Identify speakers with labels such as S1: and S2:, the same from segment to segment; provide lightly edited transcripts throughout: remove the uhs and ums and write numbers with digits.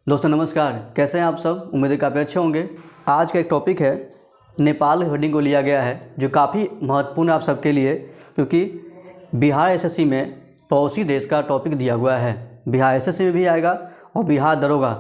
S1: दोस्तों नमस्कार, कैसे हैं आप सब। उम्मीद है काफ़ी अच्छे होंगे। आज का एक टॉपिक है नेपाल हेडिंग को लिया गया है जो काफ़ी महत्वपूर्ण है आप सबके लिए, क्योंकि बिहार एसएससी में पड़ोसी देश का टॉपिक दिया हुआ है। बिहार एसएससी में भी आएगा और बिहार दरोगा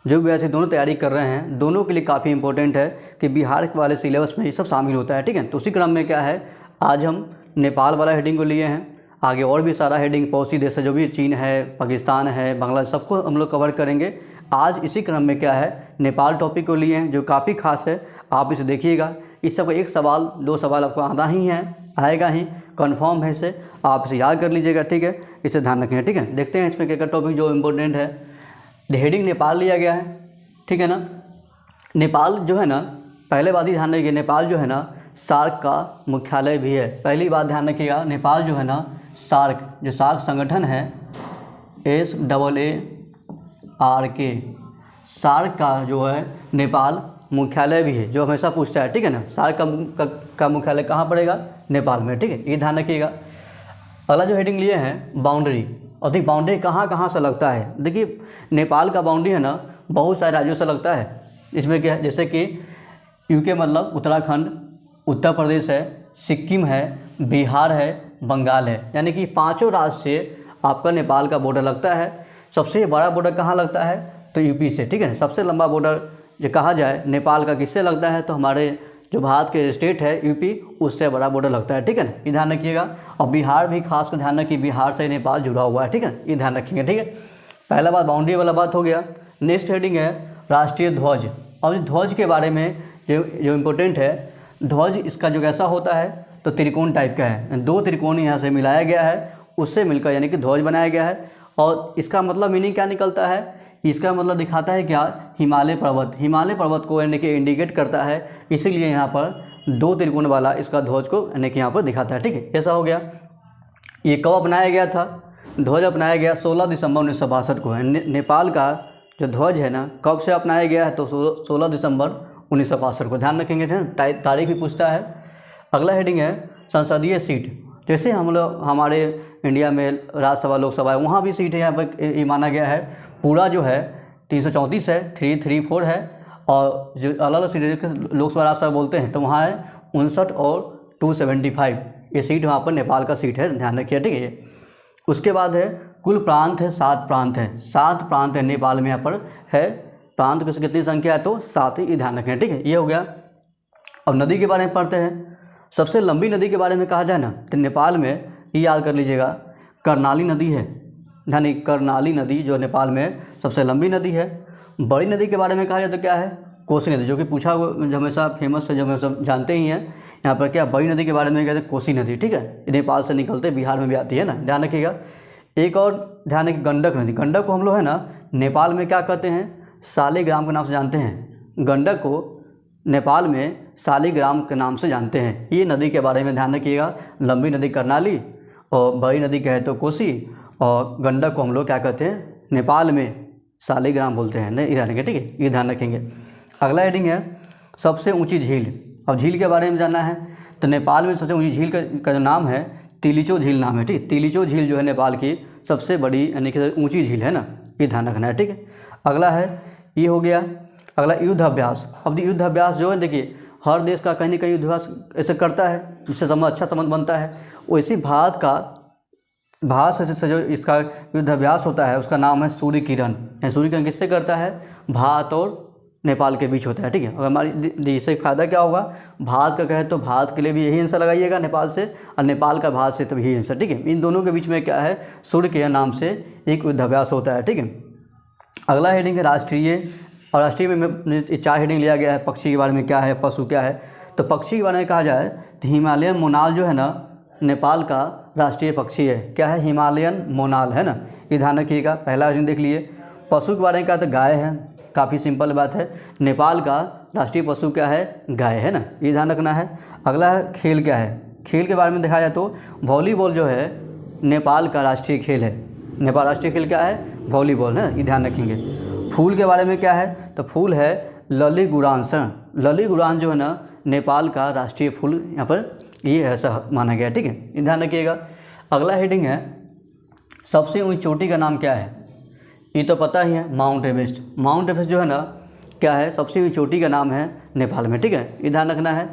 S1: जो भी ऐसे दोनों तैयारी कर रहे हैं, दोनों के लिए काफ़ी इंपॉर्टेंट है कि बिहार वाले सिलेबस में ये सब शामिल होता है। ठीक है, तो उसी क्रम में क्या है, आज हम नेपाल वाला हेडिंग को लिए हैं। आगे और भी सारा हेडिंग पड़ोसी देश है, जो भी चीन है, पाकिस्तान है, बांग्लादेश, सबको हम लोग कवर करेंगे। आज इसी क्रम में क्या है, नेपाल टॉपिक को लिए हैं जो काफ़ी खास है। आप इसे देखिएगा, इस सब एक सवाल दो सवाल आपको आना ही है, आएगा ही, कंफर्म है। इसे आप इसे याद कर लीजिएगा, ठीक है, इसे ध्यान रखेंगे। ठीक है, देखते हैं इसमें क्या टॉपिक जो इम्पोर्टेंट है। हेडिंग नेपाल लिया गया है, ठीक है ना। नेपाल जो है ना, पहले बात ही ध्यान रखिए, नेपाल जो है ना सार्क का मुख्यालय भी है। पहली बात ध्यान रखिएगा, नेपाल जो है ना सार्क, जो सार्क संगठन है, SAARK, सार्क का जो है नेपाल मुख्यालय भी है, जो हमेशा पूछता है। ठीक है ना, सार्क का मुख्यालय कहाँ पड़ेगा, नेपाल में। ठीक है, ये ध्यान रखिएगा। अगला जो हेडिंग लिए हैं बाउंड्री, और देखिए बाउंड्री कहाँ से लगता है। देखिए नेपाल का बाउंड्री है ना बहुत सारे राज्यों से लगता है। इसमें क्या, जैसे कि यूके मतलब उत्तराखंड, उत्तर प्रदेश है, सिक्किम है, बिहार है, बंगाल है, यानी कि पांचों राज्य से आपका नेपाल का बॉर्डर लगता है। सबसे बड़ा बॉर्डर कहाँ लगता है, तो यूपी से। ठीक है, सबसे लंबा बॉर्डर जो कहा जाए नेपाल का किससे लगता है, तो हमारे जो भारत के स्टेट है यूपी, उससे बड़ा बॉर्डर लगता है। ठीक है ना, ये ध्यान रखिएगा। और बिहार भी खास कर ध्यान रखिए, बिहार से नेपाल जुड़ा हुआ है। ठीक है, ये ध्यान रखेंगे। ठीक है, पहला बात बाउंड्री वाला बात हो गया। नेक्स्ट हेडिंग है राष्ट्रीय ध्वज। और इस ध्वज के बारे में जो इम्पोर्टेंट है, ध्वज इसका जो कैसा होता है, तो त्रिकोण टाइप का है। दो त्रिकोण यहाँ से मिलाया गया है, उससे मिलकर यानी कि ध्वज बनाया गया है। और इसका मतलब मीनिंग क्या निकलता है, इसका मतलब दिखाता है क्या, हिमालय पर्वत को यानी कि इंडिकेट करता है। इसीलिए यहाँ पर दो त्रिकोण वाला इसका ध्वज को यानी कि यहाँ पर दिखाता है। ठीक है, ऐसा हो गया। ये कब अपनाया गया था, ध्वज अपनाया गया 16 दिसंबर 1962 को। नेपाल का जो ध्वज है ना कब से अपनाया गया है, तो 16 दिसंबर 1962 को। ध्यान रखेंगे, तारीख भी पूछता है। अगला हेडिंग है संसदीय सीट। जैसे हम लोग हमारे इंडिया में राज्यसभा लोकसभा है, वहाँ भी सीट है, यहाँ पर ये माना गया है। पूरा जो है 334 है, 334 है, और जो अलग अलग सीट लोकसभा राज्यसभा बोलते हैं तो वहाँ है 59 और 275। ये सीट वहाँ पर नेपाल का सीट है, ध्यान रखिए। ठीक है, उसके बाद है कुल प्रांत है 7 प्रांत है, 7 प्रांत है नेपाल में यहाँ पर है। प्रांत की कितनी संख्या है, तो 7 ही, ध्यान रखें। ठीक है, ये हो गया। अब नदी के बारे में पढ़ते हैं। सबसे लंबी नदी के बारे में कहा जाए ना, तो नेपाल में ये याद कर लीजिएगा, कर्णाली नदी है। यानी कर्णाली नदी जो नेपाल में सबसे लंबी नदी है। बड़ी नदी के बारे में कहा जाए तो क्या है, कोसी नदी, जो कि पूछा जो हमेशा फेमस है, जो हम सब जानते ही हैं। यहाँ पर क्या बड़ी नदी के बारे में कहते हैं कोसी नदी। ठीक है, नेपाल से निकलते बिहार में भी आती है ना, ध्यान रखिएगा। एक और ध्यान रखिए, गंडक नदी। गंडक को हम लोग है ना नेपाल में क्या कहते हैं, शालिग्राम के नाम से जानते हैं। गंडक को नेपाल में शालिग्राम के नाम से जानते हैं। ये नदी के बारे में ध्यान रखिएगा। लंबी नदी कर्णाली, और बड़ी नदी कहे तो कोसी, और गंडक को हम लोग क्या कहते हैं, नेपाल में शालिग्राम बोलते हैं। नहीं ध्यान रखेंगे, ठीक है, ये ध्यान रखेंगे। अगला हेडिंग है सबसे ऊंची झील। अब झील के बारे में जानना है, तो नेपाल में सबसे ऊंची झील का जो नाम है तिलिचो झील नाम है। ठीक है, तिलिचो झील जो है नेपाल की सबसे बड़ी यानी कि ऊँची झील है ना, ये ध्यान रखना है। ठीक है, अगला है, ये हो गया। अगला युद्ध अभ्यास। अब युद्ध अभ्यास जो है, देखिए हर देश का कहीं ना कहीं युद्ध अभ्यास ऐसे करता है, जिससे अच्छा संबंध बनता है। वैसे भारत से जो इसका युद्ध अभ्यास होता है उसका नाम है सूर्य किरण। सूर्य किरण किससे करता है, भारत और नेपाल के बीच होता है। ठीक है, अगर हमारी इससे फ़ायदा क्या होगा, भारत का कहे तो भारत के लिए भी यही आंसर लगाइएगा नेपाल से, और नेपाल का भारत से तो यही आंसर। ठीक है, इन दोनों के बीच में क्या है, सूर्य किरण नाम से एक युद्ध अभ्यास होता है। ठीक है, अगला हेडिंग है राष्ट्रीय। और राष्ट्रीय में 4 हेडिंग लिया गया है। पक्षी के बारे में क्या है, पशु क्या है। तो पक्षी के बारे में कहा जाए तो हिमालयन मोनाल जो है ना नेपाल का राष्ट्रीय पक्षी है। क्या है, हिमालयन मोनाल है ना, ये ध्यान रखिएगा। पहला हेडिंग देख लिए। पशु के बारे में कहा तो गाय है, काफ़ी सिंपल बात है। नेपाल का राष्ट्रीय पशु क्या है, गाय है ना, ये ध्यान रखना है। अगला है खेल क्या है। खेल के बारे में देखा जाए तो वॉलीबॉल जो है नेपाल का राष्ट्रीय खेल है। नेपाल राष्ट्रीय खेल क्या है, वॉलीबॉल है, ये ध्यान रखेंगे। फूल के बारे में क्या है, तो फूल है ललीगुरांस। ललीगुरांस जो है ना नेपाल का राष्ट्रीय फूल यहाँ पर ये ऐसा माना गया। ठीक है, ये ध्यान रखिएगा। अगला हेडिंग है सबसे ऊंची चोटी का नाम क्या है। ये तो पता ही है, माउंट एवरेस्ट। माउंट एवरेस्ट जो है ना क्या है, सबसे ऊँची चोटी का नाम है नेपाल में, ठीक है, ये ध्यान रखना है।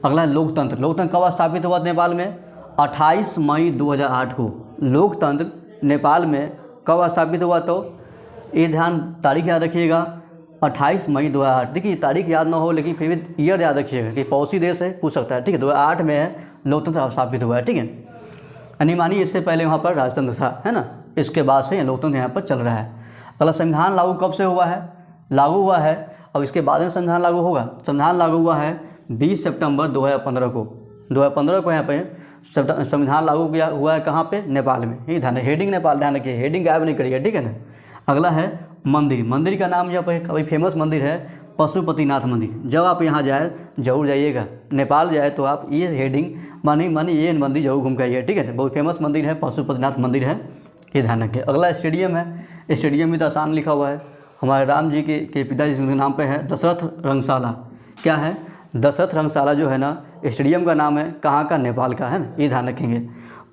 S1: अगला है लोकतंत्र। लोकतंत्र कब स्थापित हुआ नेपाल में? 28 मई 2008 को लोकतंत्र नेपाल में कब स्थापित हुआ, तो ये ध्यान तारीख याद रखिएगा, 28 मई 2008। देखिए तारीख याद ना हो लेकिन फिर भी ईयर याद रखिएगा कि पड़ोसी देश है, पूछ सकता है, ठीक है। 2008 में है लोकतंत्र स्थापित हुआ है, ठीक है। यानी मानिए इससे पहले वहाँ पर राजतंत्र था, है ना, इसके बाद से लोकतंत्र यहाँ पर चल रहा है। अगला संविधान लागू कब से हुआ है? लागू हुआ है, अब इसके बाद में संविधान लागू होगा। संविधान लागू हुआ है 20 सितंबर 2015 को। 2015 को यहाँ पे संविधान लागू किया हुआ है, कहाँ पे? नेपाल में। ये ध्यान, हेडिंग नेपाल ध्यान रखिए, हेडिंग गायब नहीं करिएगा, ठीक है ना। अगला है मंदिर। मंदिर का नाम यहाँ पर काफ़ी फेमस मंदिर है पशुपतिनाथ मंदिर। जब आप यहाँ जाए जरूर जाइएगा, नेपाल जाए तो आप ये हेडिंग मानी ये मंदिर जरूर घूम के आइए, ठीक है। बहुत फेमस मंदिर है, पशुपतिनाथ मंदिर है, ये ध्यान रखिए। अगला स्टेडियम है। स्टेडियम भी तो आसान लिखा हुआ है, हमारे राम जी के पिताजी के नाम पे है, दशरथ रंगशाला। क्या है? दशरथ रंगशाला जो है ना, स्टेडियम का नाम है, कहाँ का? नेपाल का, है ना, ये ध्यान रखेंगे।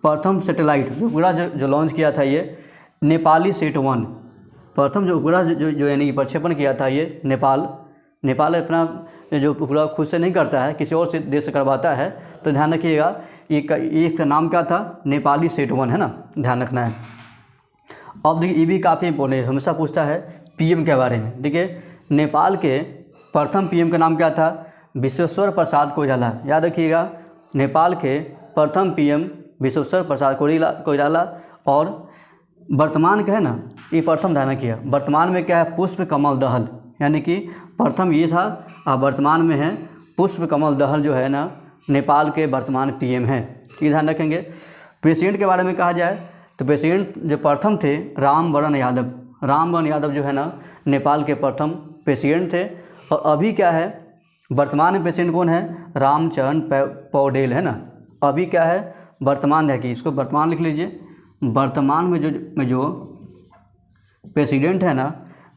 S1: प्रथम सैटेलाइट उपग्रह जो लॉन्च किया था ये नेपाली सेट 1। प्रथम जो उपग्रह जो यानी प्रक्षेपण किया था ये नेपाल अपना जो उपग्रह खुद से नहीं करता है, किसी और से देश से करवाता है, तो ध्यान रखिएगा एक का नाम क्या था? नेपाली सेट 1, है ना, ध्यान रखना है। अब देखिए ये भी काफ़ी इंपॉर्टेंट है, हमेशा पूछता है पीएम के बारे में। देखिए नेपाल के प्रथम पीएम का नाम क्या था? विश्वेश्वर प्रसाद कोइराला। याद रखिएगा, नेपाल के प्रथम पीएम विश्वेश्वर प्रसाद कोइराला। और वर्तमान का है ना, ये प्रथम ध्यान रखिएगा, वर्तमान में क्या है? पुष्प कमल दहल। यानी कि प्रथम ये था और वर्तमान में है पुष्प कमल दहल जो है ना, नेपाल के वर्तमान पीएम हैं, ये ध्यान रखेंगे। प्रेसिडेंट के बारे में कहा जाए तो प्रेसिडेंट जो प्रथम थे रामवरण यादव। रामवरण यादव जो है ना नेपाल के प्रथम प्रेसिडेंट थे। और अभी क्या है, वर्तमान में प्रेसिडेंट कौन है? रामचरण पौडेल, है ना। अभी क्या है वर्तमान है, कि इसको वर्तमान लिख लीजिए। वर्तमान में जो प्रेसिडेंट है ना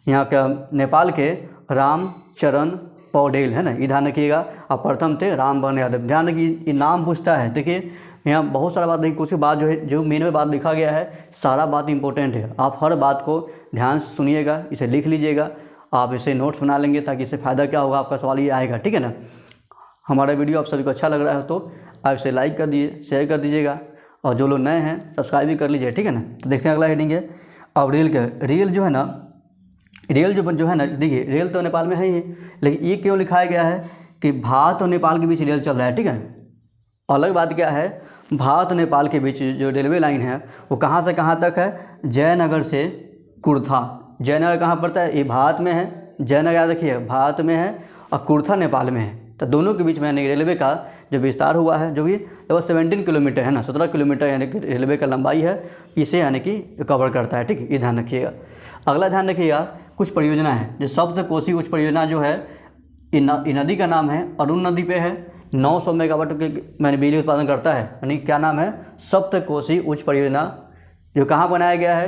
S1: यहाँ का नेपाल के रामचरण पौडेल, है ना, ये ध्यान रखिएगा। और प्रथम थे रामवरण यादव। ध्यान रखिए ये नाम पूछता है। देखिए यहाँ बहुत सारा बात नहीं, कुछ बात जो है जो मेन में बात लिखा गया है, सारा बात इंपॉर्टेंट है। आप हर बात को ध्यान से सुनिएगा, इसे लिख लीजिएगा, आप इसे नोट्स बना लेंगे ताकि इससे फ़ायदा क्या होगा, आपका सवाल ये आएगा, ठीक है ना। हमारा वीडियो आप सभी को अच्छा लग रहा है तो आप इसे लाइक कर दीजिए, शेयर कर दीजिएगा, और जो लोग नए हैं सब्सक्राइब भी कर लीजिए, ठीक है ना। तो देखते हैं अगला हेडिंग है। अब रेल जो है ना, रेल जो है ना, देखिए रेल तो नेपाल में है ही, लेकिन ये क्यों लिखाया गया है कि भारत और नेपाल के बीच रेल चल रहा है, ठीक है। अलग बात क्या है, भारत और नेपाल के बीच जो रेलवे लाइन है वो कहाँ से कहाँ तक है? जयनगर से कुर्था। जयनगर कहाँ पड़ता है? ये भारत में है, जयनगर याद रखिए भारत में है, और कुर्था नेपाल में है। तो दोनों के बीच में यानी रेलवे का जो विस्तार हुआ है, जो कि लगभग 17 किलोमीटर है ना, 17 किलोमीटर यानी कि रेलवे का लंबाई है, इसे यानी कि कवर करता है, ठीक है, ये ध्यान रखिएगा। अगला ध्यान रखिएगा, कुछ परियोजना है जो सप्तकोशी उच्च परियोजना जो है, ये नदी का नाम है, अरुण नदी पे है, 900 मेगावाट के मैंने बिजली उत्पादन करता है, यानी क्या नाम है? सप्तकोशी उच्च परियोजना, जो कहाँ बनाया गया है?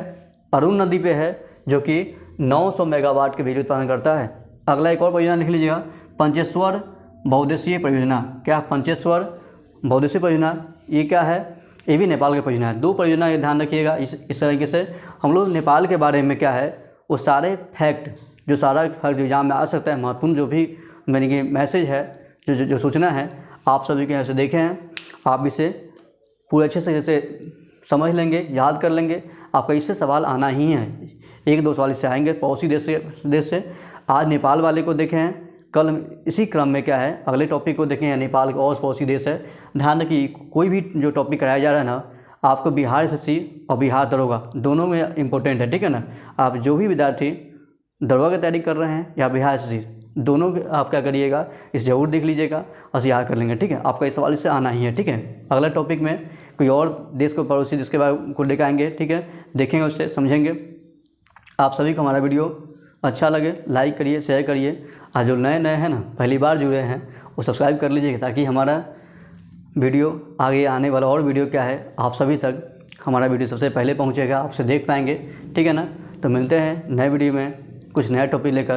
S1: अरुण नदी पे है, जो कि 900 मेगावाट के बिजली उत्पादन करता है। अगला एक और परियोजना लिख लीजिएगा, पंचेश्वर बहुउद्देशीय परियोजना। क्या? पंचेश्वर बहुउद्देशीय परियोजना, ये क्या है? ये भी नेपाल की परियोजना है। 2 परियोजना ये ध्यान रखिएगा। इस तरीके से हम लोग नेपाल के बारे में क्या है वो सारे फैक्ट जो एग्जाम में आ सकता है, महत्वपूर्ण जो भी मैंने कि मैसेज है, जो सूचना है, आप सभी के यहाँ से देखे हैं। आप इसे पूरे अच्छे से जैसे समझ लेंगे, याद कर लेंगे, आपका इससे सवाल आना ही है। 1-2 सवाल इससे आएंगे पड़ोसी देश से। आज नेपाल वाले को देखे हैं, कल इसी क्रम में क्या है अगले टॉपिक को देखें, नेपाल का और पड़ोसी देश है। ध्यान रखिए कोई भी जो टॉपिक कराया जा रहा है ना, आपको बिहार SSC और बिहार दरोगा दोनों में इम्पोर्टेंट है, ठीक है ना। आप जो भी विद्यार्थी दरोगा की तैयारी कर रहे हैं या बिहार SSC, दोनों आप क्या करिएगा, इस जरूर देख लीजिएगा और याद कर लेंगे, ठीक है। आपका इस सवाल इससे आना ही है, ठीक है। अगला टॉपिक में कोई और देश को पड़ोसी देश के बारे को लेकर आएंगे, ठीक है, देखेंगे, उससे समझेंगे। आप सभी को हमारा वीडियो अच्छा लगे लाइक करिए, शेयर करिए, और जो नए हैं ना, पहली बार जुड़े हैं, वो सब्सक्राइब कर लीजिए, ताकि हमारा वीडियो आगे आने वाला और वीडियो क्या है आप सभी तक हमारा वीडियो सबसे पहले पहुंचेगा, आपसे देख पाएंगे, ठीक है ना। तो मिलते हैं नए वीडियो में कुछ नया टॉपिक लेकर।